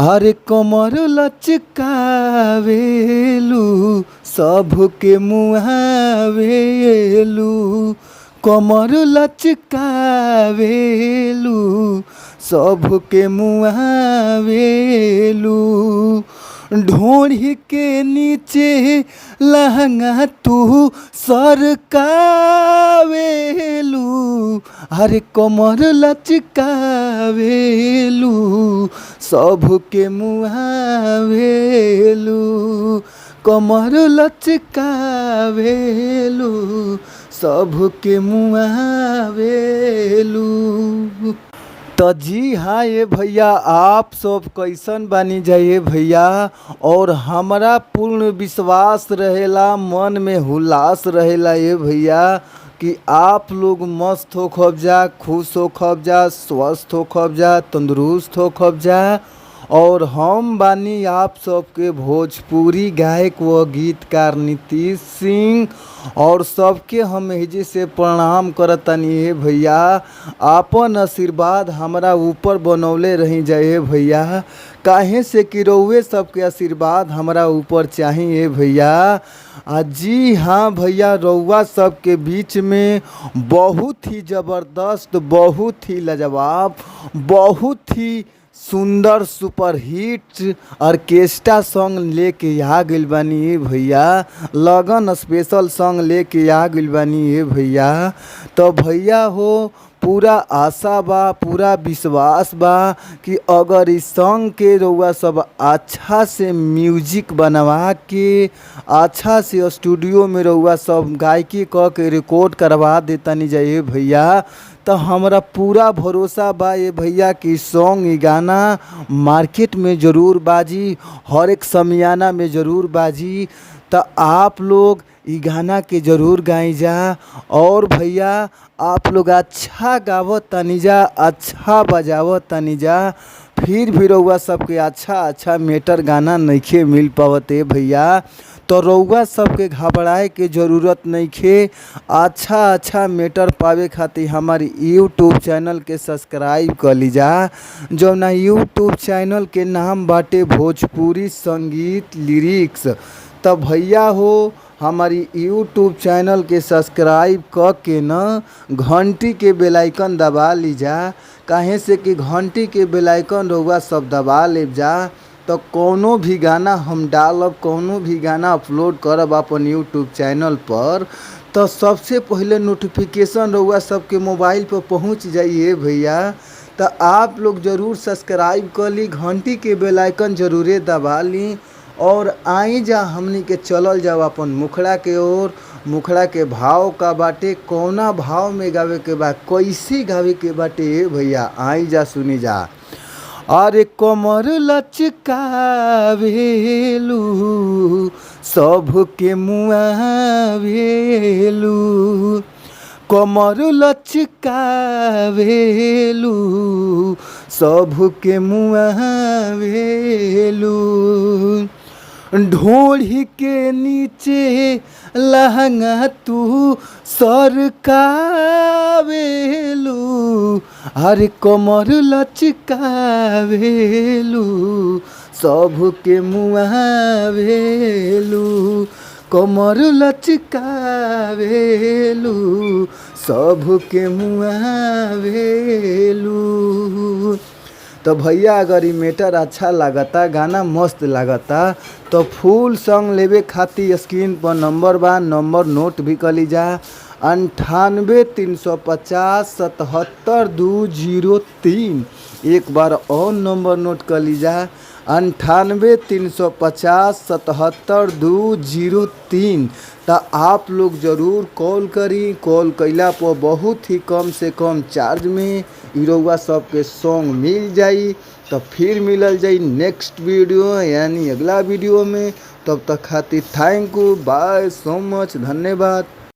अरे कमर लचकावेलू सबके मुहावेलू। कमर लचकावेलू सबके मुहावेलू। ढोढ़ी के नीचे लहंगा तू सरकावेलू। अरे कमर लचकावेलू सबके मुहावेलू। कमर लचकावेलू सबके मुहावेलू। तो जी हाँ ये भैया, आप सब कैसन बानी जाइए भैया। और हमारा पूर्ण विश्वास रहेला, मन में हुलास रहेला ये भैया कि आप लोग मस्त हो खबजा, खुश हो खबजा, स्वस्थ हो खबजा, तंदुरुस्त हो खबजा। और हम बानी आप सबके भोजपुरी गायक व गीतकार नीतीश सिंह। और सबके हम एहिजे से प्रणाम करतनी है भैया। आपन आशीर्वाद हमारा ऊपर बनौले रही जाए भैया, काहे से कि रउए सबके आशीर्वाद हमारा ऊपर चाहिए भैया। जी हाँ भैया, रउआ सबके बीच में बहुत ही ज़बरदस्त, बहुत ही लाजवाब, बहुत ही सुंदर सुपरहिट ऑर्केस्ट्रा सॉन्ग लेके आ गइल बानी भैया। लगन स्पेशल सॉन्ग लेके आ गइल बानी भैया। तो भैया हो, पूरा आशा बा, पूरा विश्वास बा कि अगर इस सॉन्ग के रउआ सब अच्छा से म्यूजिक बनवा के, अच्छा से स्टूडियो में रउआ सब गायकी क के रिकॉर्ड करवा देतनी जाइए भैया, तो हमारा पूरा भरोसा बा ये भैया कि सॉन्ग ई गाना मार्केट में ज़रूर बाजी, हर एक समियाना में ज़रूर बाजी। तो आप लोग ई गाना के ज़रूर गाई जा। और भैया आप लोग अच्छा गावत तनी जा, अच्छा बजावत तनी जा, फिर भी रउआ सबके अच्छा मेटर गाना नइखे मिल पावते भैया। तो रउआ सबके घबराए के ज़रूरत नइखे। अच्छा मेटर पावे खातिर हमारी यूट्यूब चैनल के सब्सक्राइब कर लीजा, जो ना यूट्यूब चैनल के नाम बाटे भोजपुरी संगीत लिरिक्स। तो भैया हो, हमारी यूट्यूब चैनल के सब्सक्राइब क के न घंटी के बेल आइकन दबा लीजा, काहे से कि घंटी के बेल आइकन रउआ सब दबा ले जा। तो कोनो भी गाना हम डालब, कोनो भी गाना अपलोड करब अपन यूट्यूब चैनल पर, तो सबसे पहले नोटिफिकेशन रउआ सबके मोबाइल पर पहुंच जाइए भैया। तो आप लोग ज़रूर सब्सक्राइब कर ली, घंटी के बेल आइकन ज़रूरे दबा ली। और आई जा हमनी के चलल जाओ अपन मुखड़ा के ओर। मुखड़ा के भाव का बाटे, कौना भाव में गावे के बा, कैसे गावे के बाटे भैया, आई जा सुनी जा। अरे कमर लचकावेलू सबके मुहावेलू। कमर लचकावेलू सबके मुहावेलू। ढोढ़ी के नीचे लहंगा तू सरकावेलू। अरे कमर लचकावेलू सबके मुहावेलू। कमर लचकावेलू सबके मुहावेलू। तो भैया अगर ये मेटर अच्छा लागता, गाना मस्त लागता, तो फुल सॉन्ग लेवे खातिर स्क्रीन पर नंबर बा, नंबर नोट भी कर लीजा। 98 350 77 203। एक बार और नंबर नोट कर लीजा, 98 350 77 203। तो आप लोग ज़रूर कॉल करी। कॉल कैला पर बहुत ही कम से कम चार्ज में रउआ सबके सॉन्ग मिल जाई। तो फिर मिलल जाई नेक्स्ट वीडियो यानी अगला वीडियो में। तब तक खातिर thank you, by so much, धन्यवाद।